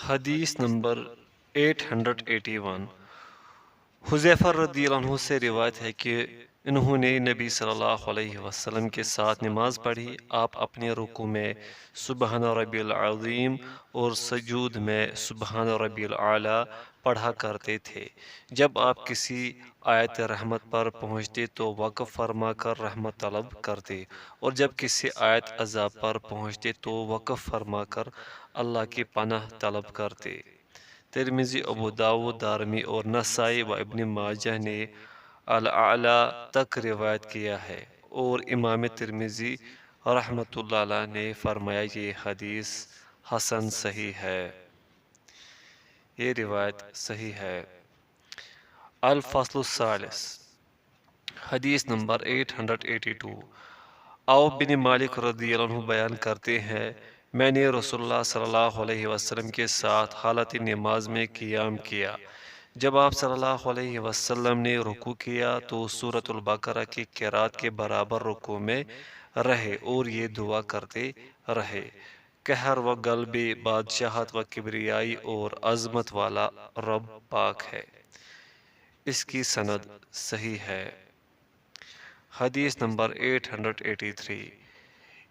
حدیث نمبر 881 حذیفہ رضی اللہ عنہ سے روایت ہے کہ انہوں نے نبی صلی اللہ علیہ وسلم کے ساتھ نماز پڑھی۔ آپ اپنے رکوع میں سبحان ربی العظیم اور سجود میں سبحان ربی الاعلی پڑھا کرتے تھے۔ جب آپ کسی آیت رحمت پر پہنچتے تو وقف فرما کر رحمت طلب کرتے، اور جب کسی آیت عذاب پر پہنچتے تو وقف فرما کر اللہ کی پناہ طلب کرتے۔ ترمذی، ابو داود، دارمی اور نسائی و ابن ماجہ نے الاعلی تک روایت کیا ہے، اور امام ترمذی رحمۃ اللہ علیہ نے فرمایا یہ حدیث حسن صحیح ہے، یہ روایت صحیح ہے۔ الفصل الثالث، حدیث نمبر 882 عوف بن مالک رضی اللہ عنہ بیان کرتے ہیں، میں نے رسول اللہ صلی اللہ علیہ وسلم کے ساتھ حالت نماز میں قیام کیا۔ جب آپ صلی اللہ علیہ وسلم نے رکوع کیا تو سورۃ البقرہ کی قرات کے برابر رکوع میں رہے اور یہ دعا کرتے رہے، قہر و غلبِ بادشاہت و کبریائی اور عظمت والا رب پاک ہے۔ اس کی سند صحیح ہے۔ حدیث نمبر 883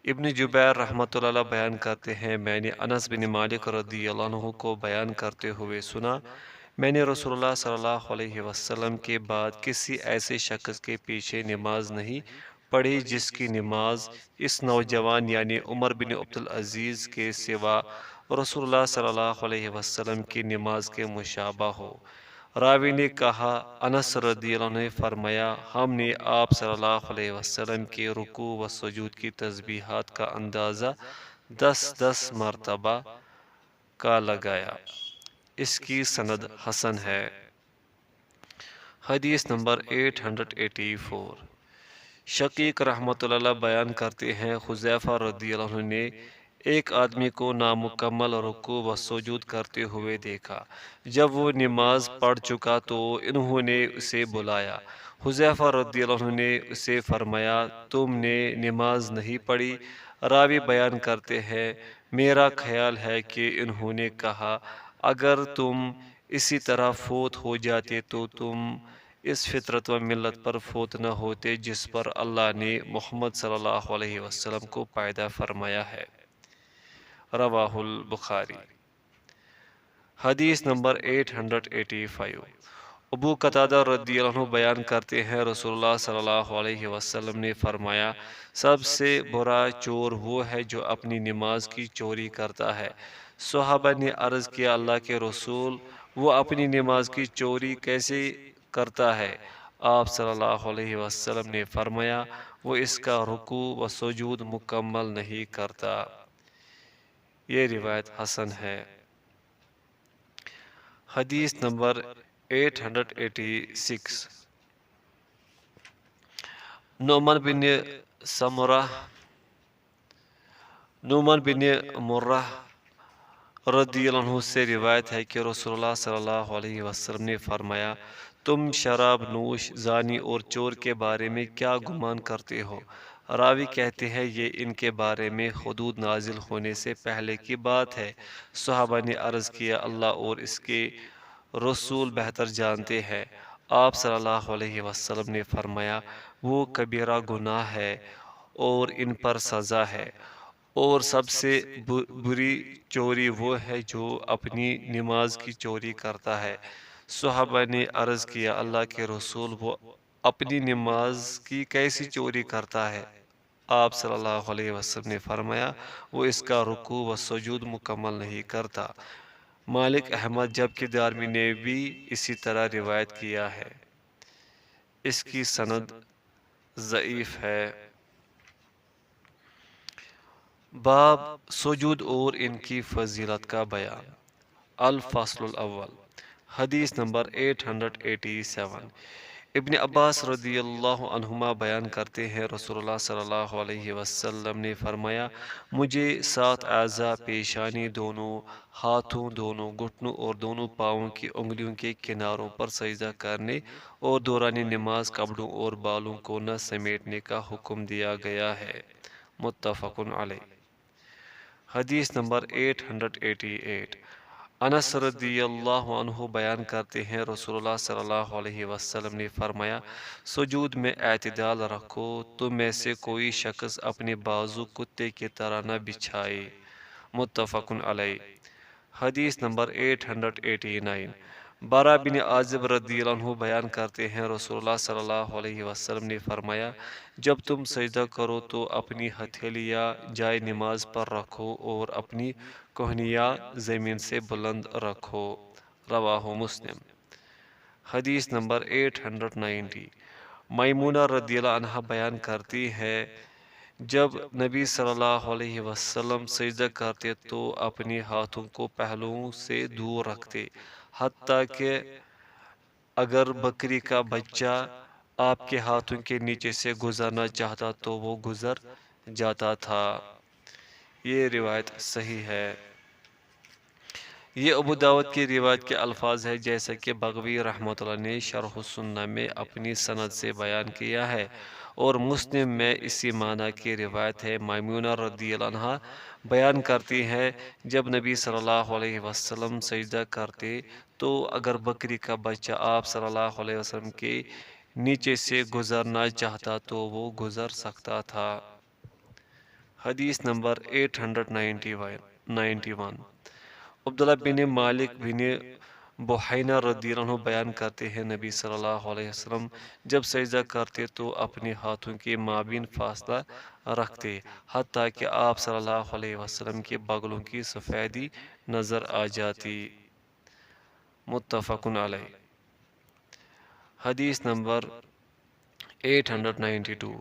ابن جبیر رحمۃ اللہ علیہ بیان کرتے ہیں، میں نے انس بن مالک رضی اللہ عنہ کو بیان کرتے ہوئے سنا، میں نے رسول اللہ صلی اللہ علیہ وسلم کے بعد کسی ایسے شخص کے پیچھے نماز نہیں پڑھی جس کی نماز اس نوجوان یعنی عمر بن عبدالعزیز کے سوا رسول اللہ صلی اللہ علیہ وسلم کی نماز کے مشابہ ہو۔ راوی نے کہا، انس رضی اللہ عنہ نے فرمایا، ہم نے آپ صلی اللہ علیہ وسلم کے رکوع و سجود کی تسبیحات کا اندازہ 10 مرتبہ کا لگایا۔ اس کی سند حسن ہے۔ حدیث نمبر 884 شقیق رحمۃ اللہ علیہ بیان کرتے ہیں، حذیفہ رضی اللہ عنہ نے ایک آدمی کو نامکمل رکوع و سجود کرتے ہوئے دیکھا۔ جب وہ نماز پڑھ چکا تو انہوں نے اسے بلایا۔ حذیفہ رضی اللہ عنہ نے اسے فرمایا، تم نے نماز نہیں پڑھی؟ راوی بیان کرتے ہیں، میرا خیال ہے کہ انہوں نے کہا، اگر تم اسی طرح فوت ہو جاتے تو تم اس فطرت و ملت پر فوت نہ ہوتے جس پر اللہ نے محمد صلی اللہ علیہ وسلم کو پیدا فرمایا ہے۔ رواہ البخاری۔ حدیث نمبر 885 ابو قتادہ رضی اللہ عنہ بیان کرتے ہیں، رسول اللہ صلی اللہ علیہ وسلم نے فرمایا، سب سے برا چور وہ ہے جو اپنی نماز کی چوری کرتا ہے۔ صحابہ نے عرض کیا، اللہ کے رسول، وہ اپنی نماز کی چوری کیسے کرتا ہے؟ آپ صلی اللہ علیہ وسلم نے فرمایا، وہ اس کا رکوع و سجود مکمل نہیں کرتا۔ یہ روایت حسن ہے۔ حدیث نمبر 886 نعمان بن مرہ رضی اللہ عنہ سے روایت ہے کہ رسول اللہ صلی اللہ علیہ وسلم نے فرمایا، تم شراب نوش، زانی اور چور کے بارے میں کیا گمان کرتے ہو؟ راوی کہتے ہیں، یہ ان کے بارے میں حدود نازل ہونے سے پہلے کی بات ہے۔ صحابہ نے عرض کیا، اللہ اور اس کے رسول بہتر جانتے ہیں۔ آپ صلی اللہ علیہ وسلم نے فرمایا، وہ کبیرہ گناہ ہے اور ان پر سزا ہے، اور سب سے بری چوری وہ ہے جو اپنی نماز کی چوری کرتا ہے۔ صحابہ نے عرض کیا، اللہ کے رسول، وہ اپنی نماز کی کیسی چوری کرتا ہے؟ آپ صلی اللہ علیہ وسلم نے فرمایا، وہ اس کا رکوع و سجود مکمل نہیں کرتا۔ مالک احمد جبکہ دارمی نے بھی اسی طرح روایت کیا ہے۔ اس کی سند ضعیف ہے۔ باب سجود اور ان کی فضیلت کا بیان۔ الفصل الاول، حدیث نمبر 887 ابن عباس رضی اللہ عنہما بیان کرتے ہیں، رسول اللہ صلی اللہ علیہ وسلم نے فرمایا، مجھے 7 اعضاء پیشانی، دونوں ہاتھوں، دونوں گھٹنوں اور دونوں پاؤں کی انگلیوں کے کناروں پر سجدہ کرنے اور دوران نماز کپڑوں اور بالوں کو نہ سمیٹنے کا حکم دیا گیا ہے۔ متفق علیہ۔ حدیث نمبر 888 انس رضی اللہ عنہ بیان کرتے ہیں رسول اللہ صلی اللہ علیہ وسلم نے فرمایا سجود میں اعتدال رکھو، تم میں سے کوئی شخص اپنے بازو کتے کی طرح نہ بچھائے، متفق علیہ۔ حدیث نمبر 889۔ برا بن عازب رضی اللہ عنہ بیان کرتے ہیں رسول اللہ صلی اللہ علیہ وسلم نے فرمایا جب تم سجدہ کرو تو اپنی ہتھیلیاں جائے نماز پر رکھو اور اپنی کوہنیاں زمین سے بلند رکھو، رواہ مسلم۔ حدیث نمبر 890۔ میمونہ رضی اللہ عنہ بیان کرتی ہے جب نبی صلی اللہ علیہ وسلم سجدہ کرتے تو اپنے ہاتھوں کو پہلوؤں سے دور رکھتے، حتیٰ کہ اگر بکری کا بچہ آپ کے ہاتھوں کے نیچے سے گزرنا چاہتا تو وہ گزر جاتا تھا۔ یہ روایت صحیح ہے۔ یہ ابو داود کی روایت کے الفاظ ہے جیسا کہ بغوی رحمۃ اللہ نے شرح السنہ میں اپنی سند سے بیان کیا ہے، اور مسلم میں اسی معنی کی روایت ہے۔ میمونہ رضی اللہ عنہا بیان کرتی ہے جب نبی صلی اللہ علیہ وسلم سجدہ کرتے تو اگر بکری کا بچہ آپ صلی اللہ علیہ وسلم کے نیچے سے گزرنا چاہتا تو وہ گزر سکتا تھا۔ حدیث نمبر 891۔ عبداللہ بن مالک بن بحینہ رضی اللہ عنہ بیان کرتے ہیں نبی صلی اللہ علیہ وسلم جب سجدہ کرتے تو اپنے ہاتھوں کے مابین فاصلہ رکھتے، حتیٰ کہ آپ صلی اللہ علیہ وسلم کے بغلوں کی سفیدی نظر آ جاتی، متفق علیہ۔ حدیث نمبر 892۔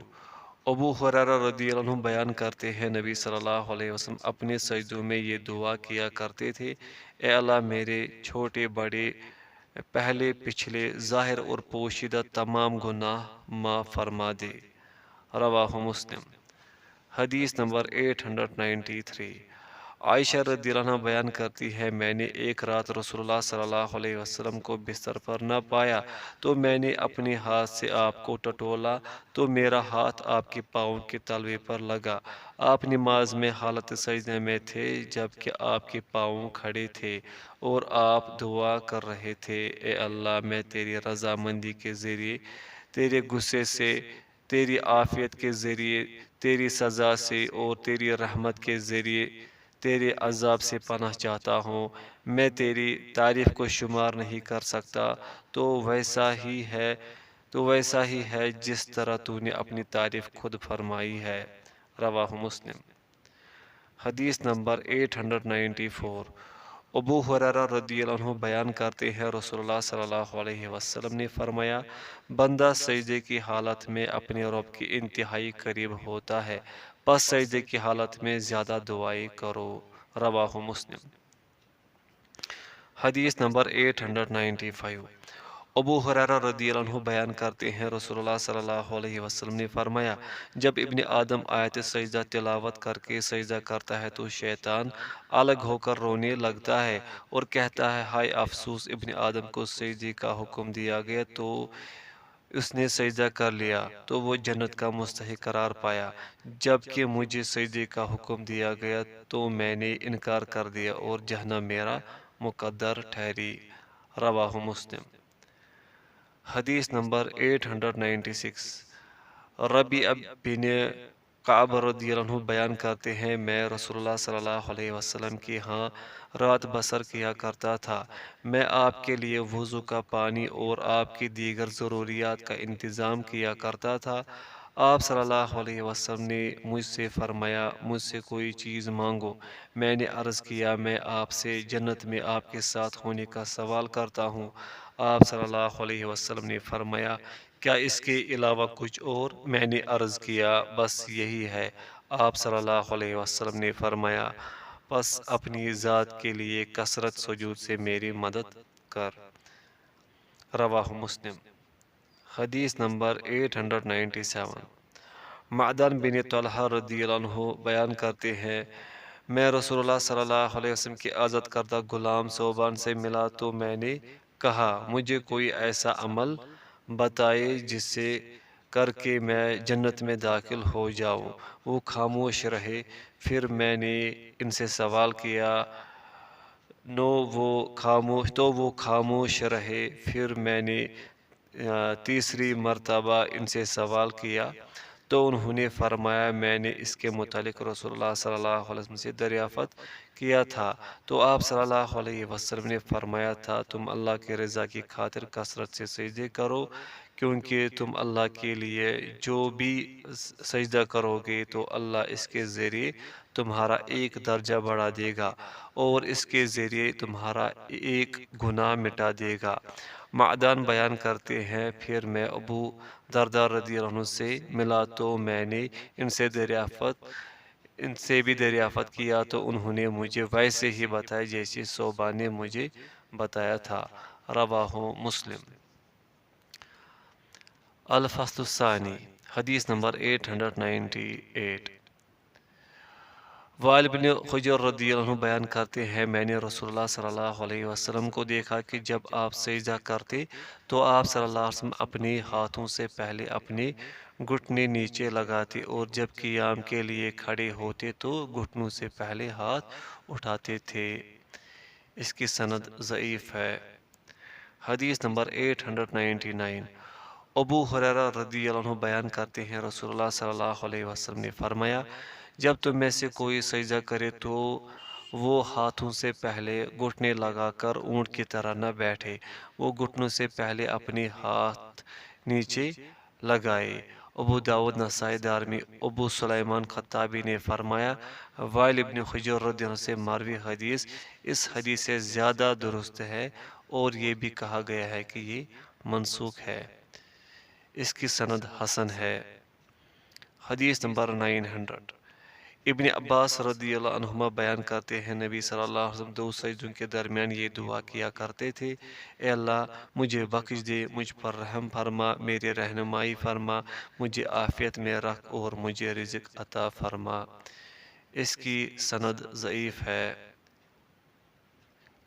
ابو ہریرہ رضی اللہ عنہ بیان کرتے ہیں نبی صلی اللہ علیہ وسلم اپنے سجدوں میں یہ دعا کیا کرتے تھے، اے اللہ میرے چھوٹے بڑے پہلے پچھلے ظاہر اور پوشیدہ تمام گناہ معاف فرما دے، رواہ مسلم۔ حدیث نمبر 893۔ عائشہ رضی اللہ عنہ بیان کرتی ہے میں نے ایک رات رسول اللہ صلی اللہ علیہ وسلم کو بستر پر نہ پایا تو میں نے اپنے ہاتھ سے آپ کو ٹٹولا تو میرا ہاتھ آپ کے پاؤں کے تلوے پر لگا۔ آپ نماز میں حالت سجدے میں تھے جبکہ آپ کے پاؤں کھڑے تھے اور آپ دعا کر رہے تھے، اے اللہ میں تیری رضامندی کے ذریعے، تیرے غصے سے، تیری عافیت کے ذریعے، تیری سزا سے اور تیری رحمت کے ذریعے تیرے عذاب سے پناہ چاہتا ہوں۔ میں تیری تعریف کو شمار نہیں کر سکتا، تو ویسا ہی ہے جس طرح تو نے اپنی تعریف خود فرمائی ہے، رواہ مسلم۔ حدیث نمبر 894۔ ابو ہریرہ رضی اللہ عنہ بیان کرتے ہیں رسول اللہ صلی اللہ علیہ وسلم نے فرمایا بندہ سجدے کی حالت میں اپنے رب کے انتہائی قریب ہوتا ہے، پس سجدے کی حالت میں زیادہ دعائیں کرو، رواہ مسلم۔ حدیث نمبر 895۔ ابو ہریرہ رضی اللہ عنہ بیان کرتے ہیں رسول اللہ صلی اللہ علیہ وسلم نے فرمایا جب ابن آدم آیت سجدہ تلاوت کر کے سجدہ کرتا ہے تو شیطان الگ ہو کر رونے لگتا ہے اور کہتا ہے ہائے افسوس، ابن آدم کو سجدے کا حکم دیا گیا تو اس نے سجدہ کر لیا تو وہ جنت کا مستحق قرار پایا، جبکہ مجھے سجدے کا حکم دیا گیا تو میں نے انکار کر دیا اور جہنم میرا مقدر ٹھہری، رواہ مسلم۔ حدیث نمبر 896۔ ربیعہ بن کعب رضی اللہ عنہ بیان کرتے ہیں میں رسول اللہ صلی اللہ علیہ وسلم کے ہاں رات بسر کیا کرتا تھا، میں آپ کے لیے وضو کا پانی اور آپ کی دیگر ضروریات کا انتظام کیا کرتا تھا۔ آپ صلی اللہ علیہ وسلم نے مجھ سے فرمایا مجھ سے کوئی چیز مانگو، میں نے عرض کیا میں آپ سے جنت میں آپ کے ساتھ ہونے کا سوال کرتا ہوں۔ آپ صلی اللہ علیہ وسلم نے فرمایا کیا اس کے علاوہ کچھ اور؟ میں نے عرض کیا بس یہی ہے۔ آپ صلی اللہ علیہ وسلم نے فرمایا پس اپنی ذات کے لیے کثرت سجود سے میری مدد کر، رواہ مسلم۔ حدیث نمبر 897۔ معدن بن طلحہ رضی اللہ عنہ بیان کرتے ہیں میں رسول اللہ صلی اللہ علیہ وسلم کے آزاد کردہ غلام ثوبان سے ملا تو میں نے کہا مجھے کوئی ایسا عمل بتائے جس سے کر کے میں جنت میں داخل ہو جاؤں۔ وہ خاموش رہے، پھر میں نے ان سے سوال کیا وہ خاموش رہے۔ پھر میں نے تیسری مرتبہ ان سے سوال کیا تو انہوں نے فرمایا میں نے اس کے متعلق رسول اللہ صلی اللہ علیہ وسلم سے دریافت کیا تھا تو آپ صلی اللہ علیہ وسلم نے فرمایا تھا تم اللہ کے رضا کی خاطر کثرت سے سجدے کرو، کیونکہ تم اللہ کے لیے جو بھی سجدہ کرو گے تو اللہ اس کے ذریعے تمہارا ایک درجہ بڑھا دے گا اور اس کے ذریعے تمہارا ایک گناہ مٹا دے گا۔ معدان بیان کرتے ہیں پھر میں ابو دردار رضی اللہ عنہ سے ملا تو میں نے ان سے بھی دریافت کیا تو انہوں نے مجھے ویسے ہی بتایا جیسے صوبہ نے مجھے بتایا تھا۔ رواہ مسلم۔ الفصل الثانی، حدیث نمبر 898۔ وائل بن حجر رضی اللہ عنہ بیان کرتے ہیں میں نے رسول اللہ صلی اللہ علیہ وسلم کو دیکھا کہ جب آپ سجدہ کرتے تو آپ صلی اللہ علیہ وسلم اپنے ہاتھوں سے پہلے اپنے گھٹنے نیچے لگاتے اور جب قیام کے لیے کھڑے ہوتے تو گھٹنوں سے پہلے ہاتھ اٹھاتے تھے۔ اس کی سند ضعیف ہے۔ حدیث نمبر 899۔ ابو ہریرہ رضی اللہ عنہ بیان کرتے ہیں رسول اللہ صلی اللہ علیہ وسلم نے فرمایا جب تم میں سے کوئی سجدہ کرے تو وہ ہاتھوں سے پہلے گھٹنے لگا کر اونٹ کی طرح نہ بیٹھے، وہ گھٹنوں سے پہلے اپنے ہاتھ نیچے لگائے۔ ابو داود، نسائی، دارمی۔ ابو سلیمان خطابی نے فرمایا وائل بن حجر رضی اللہ عنہ سے مروی حدیث اس حدیث سے زیادہ درست ہے اور یہ بھی کہا گیا ہے کہ یہ منسوخ ہے۔ اس کی سند حسن ہے۔ حدیث نمبر 900۔ ابن عباس رضی اللہ عنہما بیان کرتے ہیں نبی صلی اللہ علیہ وسلم دو سجدوں کے درمیان یہ دعا کیا کرتے تھے، اے اللہ مجھے بخش دے، مجھ پر رحم فرما، میری رہنمائی فرما، مجھے عافیت میں رکھ اور مجھے رزق عطا فرما۔ اس کی سند ضعیف ہے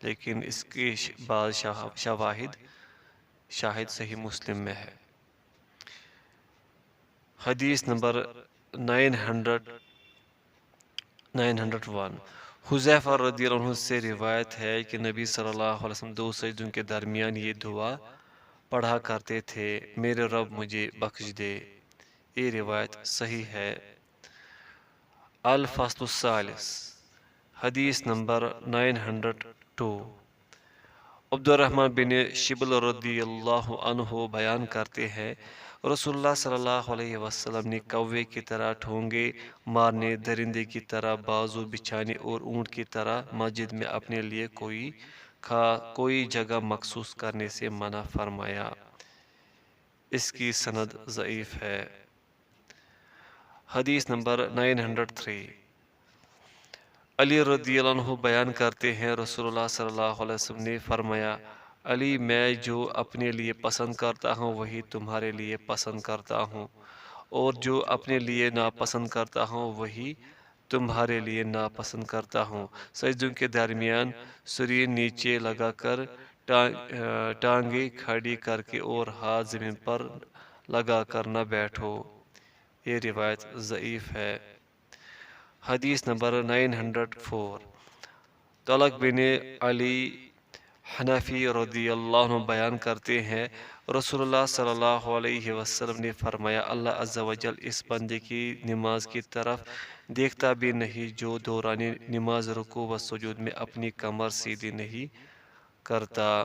لیکن اس کی بعض شاہد صحیح مسلم میں ہے۔ حدیث نمبر 901۔ حذیفہ رضی اللہ عنہ سے روایت ہے کہ نبی صلی اللہ علیہ وسلم دو سجدوں کے درمیان یہ دعا پڑھا کرتے تھے، میرے رب مجھے بخش دے۔ یہ روایت صحیح ہے۔ الفصل الثالث، حدیث نمبر 902۔ عبد الرحمن بن شبل رضی اللہ عنہ بیان کرتے ہیں رسول اللہ صلی اللہ علیہ وسلم نے کوے کی طرح ٹھونگے مارنے، درندے کی طرح بازو بچھانے اور اونٹ کی طرح مسجد میں اپنے لیے کوئی جگہ مخصوص کرنے سے منع فرمایا۔ اس کی سند ضعیف ہے۔ حدیث نمبر 903۔ علی رضی اللہ عنہ بیان کرتے ہیں رسول اللہ صلی اللہ علیہ وسلم نے فرمایا علی میں جو اپنے لیے پسند کرتا ہوں وہی تمہارے لیے پسند کرتا ہوں، اور جو اپنے لیے ناپسند کرتا ہوں وہی تمہارے لیے ناپسند کرتا ہوں۔ سجدوں کے درمیان سرین نیچے لگا کر ٹانگیں کھڑی کر کے اور ہاتھ زمین پر لگا کر نہ بیٹھو۔ یہ روایت ضعیف ہے۔ حدیث نمبر 904۔ طلق بن علی حنفی رضی اللہ عنہ بیان کرتے ہیں رسول اللہ صلی اللہ علیہ وسلم نے فرمایا اللہ عز و جل اس بندے کی نماز کی طرف دیکھتا بھی نہیں جو دوران نماز رکوع و سجود میں اپنی کمر سیدھی نہیں کرتا۔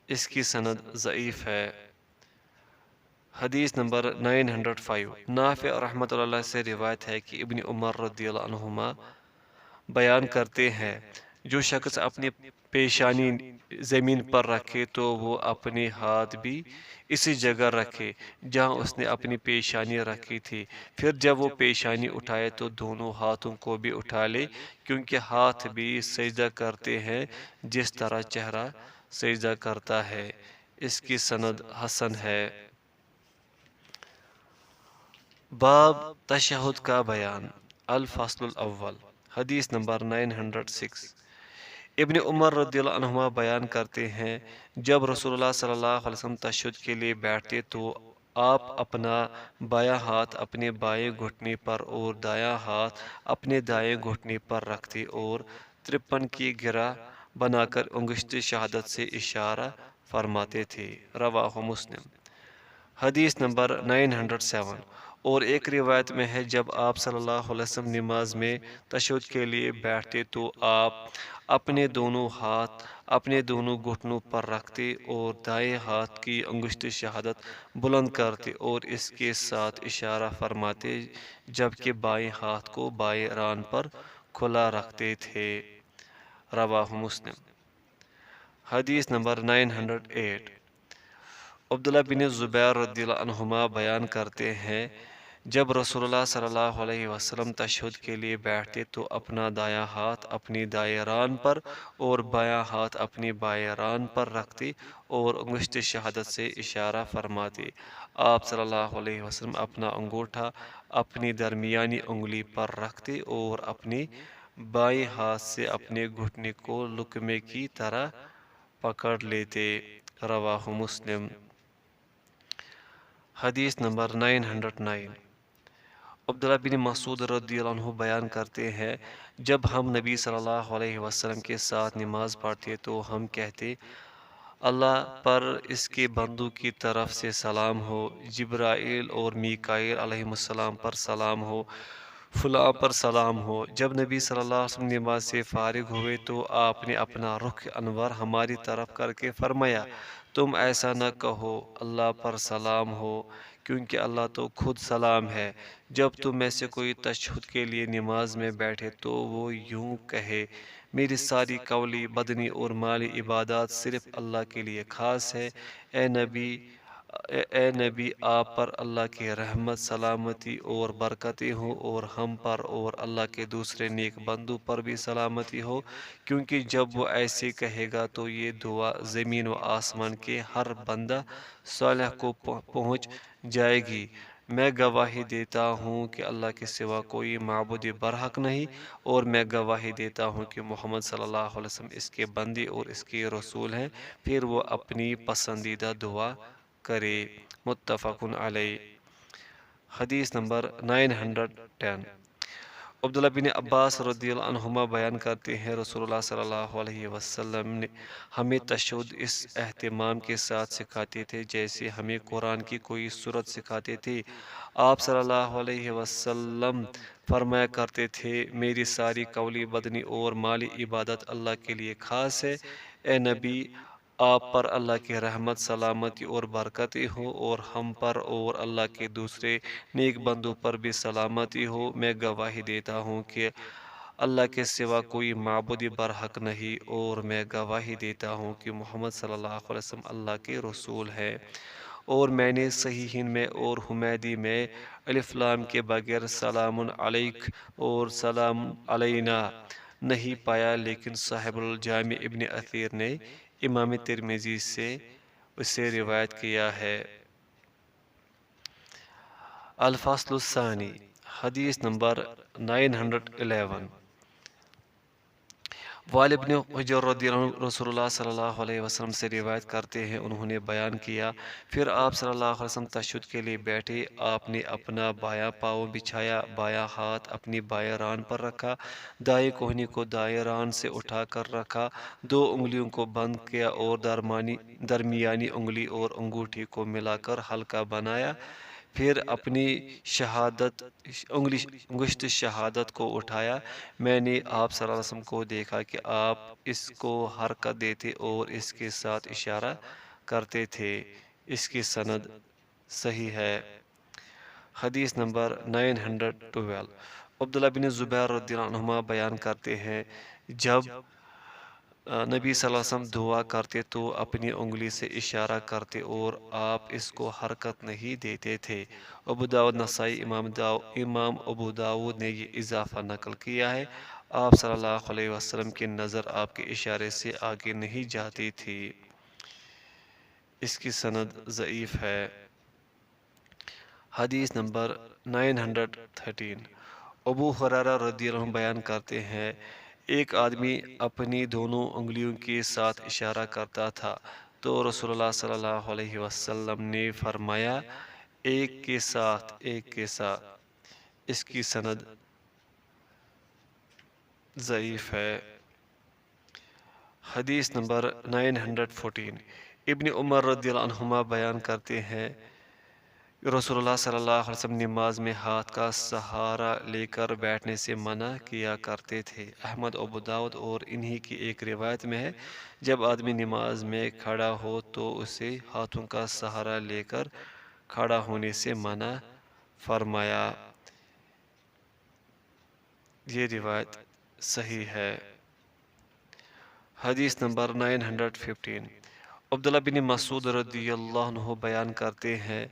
اس کی سند ضعیف ہے۔ حدیث نمبر 905۔ نافع رحمۃ اللہ سے روایت ہے کہ ابن عمر رضی اللہ عنہما بیان کرتے ہیں جو شخص اپنی پیشانی زمین پر رکھے تو وہ اپنے ہاتھ بھی اسی جگہ رکھے جہاں اس نے اپنی پیشانی رکھی تھی، پھر جب وہ پیشانی اٹھائے تو دونوں ہاتھوں کو بھی اٹھا لے، کیونکہ ہاتھ بھی سجدہ کرتے ہیں جس طرح چہرہ سجدہ کرتا ہے۔ اس کی سند حسن ہے۔ باب تشہد کا بیان۔ الفصل الاول، حدیث نمبر 906۔ ابن عمر رضی اللہ عنہما بیان کرتے ہیں جب رسول اللہ صلی اللہ علیہ وسلم تشہد کے لیے بیٹھتے تو آپ اپنا بایاں ہاتھ اپنے بائیں گھٹنے پر اور دایاں ہاتھ اپنے دائیں گھٹنے پر رکھتے اور 53 کی گرہ بنا کر انگشت شہادت سے اشارہ فرماتے تھے۔ رواہ مسلم۔ حدیث نمبر 907۔ اور ایک روایت میں ہے جب آپ صلی اللہ علیہ وسلم نماز میں تشہد کے لیے بیٹھتے تو آپ اپنے دونوں ہاتھ اپنے دونوں گھٹنوں پر رکھتے اور دائیں ہاتھ کی انگشت شہادت بلند کرتے اور اس کے ساتھ اشارہ فرماتے، جبکہ بائیں ہاتھ کو بائیں ران پر کھلا رکھتے تھے۔ رواہ مسلم۔ حدیث نمبر 908۔ عبداللہ بن زبیر رضی اللہ عنہما بیان کرتے ہیں، جب رسول اللہ صلی اللہ علیہ وسلم تشہد کے لیے بیٹھتے تو اپنا دایاں ہاتھ اپنی دائیں ران پر اور بایاں ہاتھ اپنی بائیں ران پر رکھتے اور انگشت شہادت سے اشارہ فرماتے۔ آپ صلی اللہ علیہ وسلم اپنا انگوٹھا اپنی درمیانی انگلی پر رکھتے اور اپنے بائیں ہاتھ سے اپنے گھٹنے کو لقمے کی طرح پکڑ لیتے۔ رواہ مسلم۔ حدیث نمبر 909۔ عبداللہ بن مسعود رضی اللہ عنہ بیان کرتے ہیں، جب ہم نبی صلی اللہ علیہ وسلم کے ساتھ نماز پڑھتے تو ہم کہتے، اللہ پر اس کے بندوں کی طرف سے سلام ہو، جبرائیل اور میکائیل علیہ السلام پر سلام ہو، فلاں پر سلام ہو۔ جب نبی صلی اللہ علیہ وسلم نماز سے فارغ ہوئے تو آپ نے اپنا رخ انور ہماری طرف کر کے فرمایا، تم ایسا نہ کہو اللہ پر سلام ہو، کیونکہ اللہ تو خود سلام ہے۔ جب تم میں سے کوئی تشہد کے لیے نماز میں بیٹھے تو وہ یوں کہے، میری ساری قولی بدنی اور مالی عبادات صرف اللہ کے لیے خاص ہے۔ اے نبی آپ پر اللہ کی رحمت، سلامتی اور برکتیں ہوں، اور ہم پر اور اللہ کے دوسرے نیک بندوں پر بھی سلامتی ہو، کیونکہ جب وہ ایسے کہے گا تو یہ دعا زمین و آسمان کے ہر بندہ صالح کو پہنچ جائے گی۔ میں گواہی دیتا ہوں کہ اللہ کے سوا کوئی معبود برحق نہیں، اور میں گواہی دیتا ہوں کہ محمد صلی اللہ علیہ وسلم اس کے بندے اور اس کے رسول ہیں۔ پھر وہ اپنی پسندیدہ دعا کرے۔ متفق علیہ۔ حدیث نمبر 910۔ عبداللہ بن عباس رضی اللہ عنہما بیان کرتے ہیں، رسول اللہ صلی اللہ علیہ وسلم نے ہمیں تشہد اس اہتمام کے ساتھ سکھاتے تھے جیسے ہمیں قرآن کی کوئی سورت سکھاتے تھے۔ آپ صلی اللہ علیہ وسلم فرمایا کرتے تھے، میری ساری قولی بدنی اور مالی عبادت اللہ کے لیے خاص ہے۔ اے نبی آپ پر اللہ کی رحمت، سلامتی اور برکتیں ہوں، اور ہم پر اور اللہ کے دوسرے نیک بندوں پر بھی سلامتی ہو۔ میں گواہی دیتا ہوں کہ اللہ کے سوا کوئی معبود برحق نہیں، اور میں گواہی دیتا ہوں کہ محمد صلی اللہ علیہ وسلم اللہ کے رسول ہیں۔ اور میں نے صحیحین میں اور حمیدی میں الف لام کے بغیر سلام علیک اور سلام علینا نہیں پایا، لیکن صاحب الجامع ابن اثیر نے امام ترمذی سے اسے روایت کیا ہے۔ الفصل الثانی۔ حدیث نمبر 911۔ والد بن حجر رضی اللہ عنہ رسول اللہ صلی اللہ علیہ وسلم سے روایت کرتے ہیں، انہوں نے بیان کیا، پھر آپ صلی اللہ علیہ وسلم تشہد کے لیے بیٹھے، آپ نے اپنا بایاں پاؤں بچھایا، بایاں ہاتھ اپنی بائیں ران پر رکھا، دائیں کوہنی کو دائیں ران سے اٹھا کر رکھا، دو انگلیوں کو بند کیا اور درمیانی انگلی اور انگوٹھی کو ملا کر حلقہ بنایا، پھر اپنی انگشت شہادت کو اٹھایا۔ میں نے آپ صلی اللہ علیہ وسلم کو دیکھا کہ آپ اس کو حرکت دیتے اور اس کے ساتھ اشارہ کرتے تھے۔ اس کی سند صحیح ہے۔ حدیث نمبر 912۔ عبداللہ بن زبیر رضی اللہ عنہما بیان کرتے ہیں، جب نبی صلی اللہ علیہ وسلم دعا کرتے تو اپنی انگلی سے اشارہ کرتے اور آپ اس کو حرکت نہیں دیتے تھے۔ ابو داؤد نسائی امام ابو داؤد نے یہ اضافہ نقل کیا ہے، آپ صلی اللہ علیہ وسلم کی نظر آپ کے اشارے سے آگے نہیں جاتی تھی۔ اس کی سند ضعیف ہے۔ حدیث نمبر 913۔ ابو ہریرہ رضی اللہ عنہ بیان کرتے ہیں، ایک آدمی اپنی دونوں انگلیوں کے ساتھ اشارہ کرتا تھا تو رسول اللہ صلی اللہ علیہ وسلم نے فرمایا، ایک کے ساتھ ایک کے ساتھ۔ اس کی سند ضعیف ہے۔ حدیث نمبر 914 ابن عمر رضی اللہ عنہما بیان کرتے ہیں رسول اللہ صلی اللہ علیہ وسلم نماز میں ہاتھ کا سہارا لے کر بیٹھنے سے منع کیا کرتے تھے۔ احمد، ابو داؤد اور انہی کی ایک روایت میں ہے جب آدمی نماز میں کھڑا ہو تو اسے ہاتھوں کا سہارا لے کر کھڑا ہونے سے منع فرمایا۔ یہ روایت صحیح ہے۔ حدیث نمبر 915 عبداللہ بن مسعود رضی اللہ عنہ بیان کرتے ہیں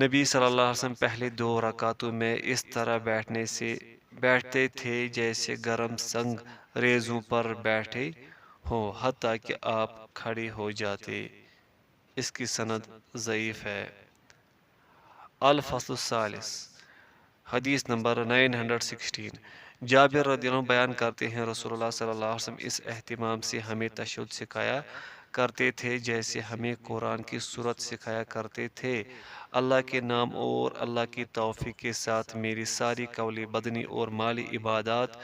نبی صلی اللہ علیہ وسلم پہلے 2 رکعتوں میں اس طرح بیٹھتے تھے جیسے گرم سنگ ریزوں پر بیٹھے ہوں حتیٰ کہ آپ کھڑے ہو جاتے۔ اس کی سند ضعیف ہے۔ الفصل الثالث حدیث نمبر 916 جابر رضی اللہ عنہ بیان کرتے ہیں رسول اللہ صلی اللہ علیہ وسلم اس اہتمام سے ہمیں تشہد سکھایا کرتے تھے جیسے ہمیں قرآن کی سورت سکھایا کرتے تھے۔ اللہ کے نام اور اللہ کی توفیق کے ساتھ میری ساری قولی بدنی اور مالی عبادات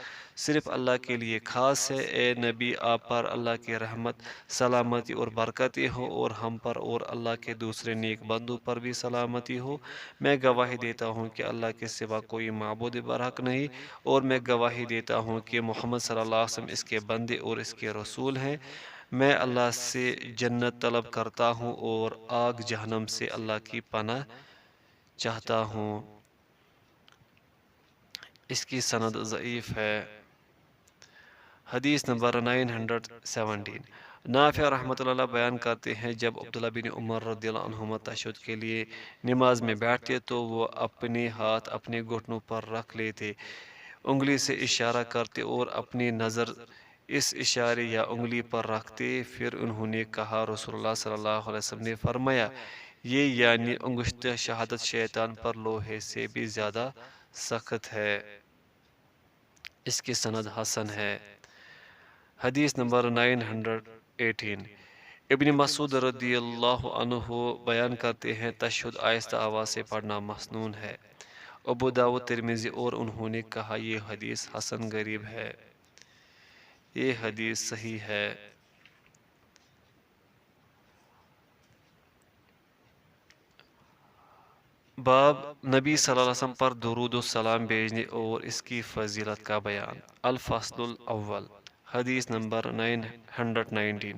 صرف اللہ کے لیے خاص ہے۔ اے نبی، آپ پر اللہ کی رحمت، سلامتی اور برکتیں ہو اور ہم پر اور اللہ کے دوسرے نیک بندوں پر بھی سلامتی ہو۔ میں گواہی دیتا ہوں کہ اللہ کے سوا کوئی معبود برحق نہیں اور میں گواہی دیتا ہوں کہ محمد صلی اللہ علیہ وسلم اس کے بندے اور اس کے رسول ہیں۔ میں اللہ سے جنت طلب کرتا ہوں اور آگ جہنم سے اللہ کی پناہ چاہتا ہوں۔ اس کی سند ضعیف ہے۔ حدیث نمبر 917 نافع رحمۃ اللہ بیان کرتے ہیں جب عبداللہ بن عمر رضی اللہ عنہما تشہد کے لیے نماز میں بیٹھتے تو وہ اپنے ہاتھ اپنے گھٹنوں پر رکھ لیتے، انگلی سے اشارہ کرتے اور اپنی نظر اس اشارے یا انگلی پر رکھتے۔ پھر انہوں نے کہا رسول اللہ صلی اللہ علیہ وسلم نے فرمایا یہ یعنی انگشت شہادت شیطان پر لوہے سے بھی زیادہ سخت ہے۔ اس کی سند حسن ہے۔ حدیث نمبر 918 ابن مسعود رضی اللہ عنہ بیان کرتے ہیں تشہد آہستہ آواز سے پڑھنا مسنون ہے۔ ابو داؤد، ترمذی اور انہوں نے کہا یہ حدیث حسن غریب ہے۔ یہ حدیث صحیح ہے۔ باب نبی صلی اللہ علیہ وسلم پر درود و سلام بھیجنے اور اس کی فضیلت کا بیان۔ الفصل الاول حدیث نمبر 919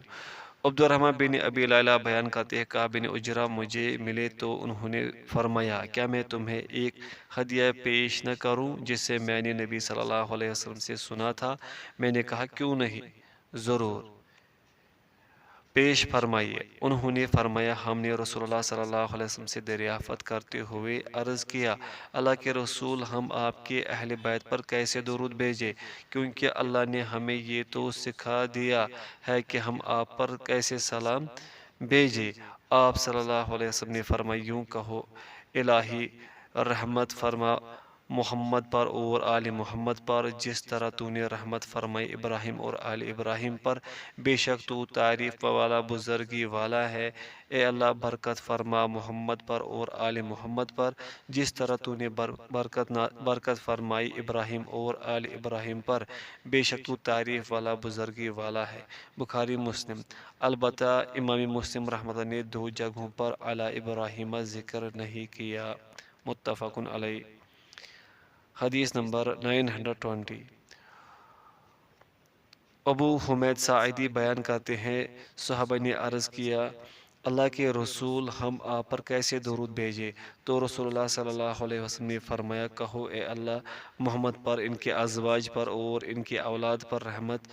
عبد الرحمن بن ابی لیلہ بیان کرتے ہیں کعب بن عجرہ مجھے ملے تو انہوں نے فرمایا کیا میں تمہیں ایک ہدیہ پیش نہ کروں جسے میں نے نبی صلی اللہ علیہ وسلم سے سنا تھا؟ میں نے کہا کیوں نہیں، ضرور پیش فرمائیے۔ انہوں نے فرمایا ہم نے رسول اللہ صلی اللہ علیہ وسلم سے دریافت کرتے ہوئے عرض کیا اللہ کے رسول، ہم آپ کے اہل بیت پر کیسے درود بھیجیں، کیونکہ اللہ نے ہمیں یہ تو سکھا دیا ہے کہ ہم آپ پر کیسے سلام بھیجیں۔ آپ صلی اللہ علیہ وسلم نے فرمایا یوں کہو الہی رحمت فرما محمد پر اور آل محمد پر جس طرح تو نے رحمت فرمائی ابراہیم اور آل ابراہیم پر، بے شک تو تعریف والا بزرگی والا ہے۔ اے اللہ برکت فرما محمد پر اور آل محمد پر جس طرح تو نے برکت فرمائی ابراہیم اور آل ابراہیم پر، بے شک تو تعریف والا بزرگی والا ہے۔ بخاری مسلم۔ البتہ امام مسلم رحمۃ اللہ نے 2 جگہوں پر علی ابراہیم ذکر نہیں کیا۔ متفق علیہ۔ حدیث نمبر 920 ابو حمید ساعدی بیان کرتے ہیں صحابہ نے عرض کیا اللہ کے رسول، ہم آپ پر کیسے درود بھیجیں؟ تو رسول اللہ صلی اللہ علیہ وسلم نے فرمایا کہو اے اللہ محمد پر، ان کے ازواج پر اور ان کی اولاد پر رحمت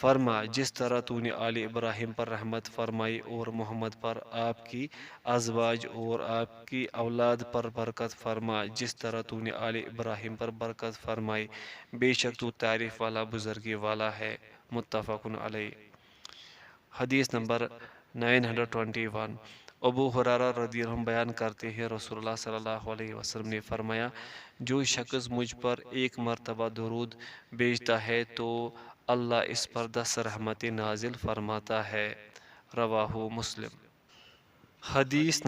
فرما جس طرح تو نے آل ابراہیم پر رحمت فرمائی، اور محمد پر آپ کی ازواج اور آپ کی اولاد پر برکت فرما جس طرح تو نے آل ابراہیم پر برکت فرمائی، بے شک تو تعریف والا بزرگی والا ہے۔ متفق علیہ۔ حدیث نمبر 921 ابو ہریرہ رضی اللہ عنہ بیان کرتے ہیں رسول اللہ صلی اللہ علیہ وسلم نے فرمایا جو شخص مجھ پر 1 مرتبہ درود بھیجتا ہے تو اللہ اس پر 10 رحمتیں نازل فرماتا ہے۔ رواہ مسلم۔ حدیث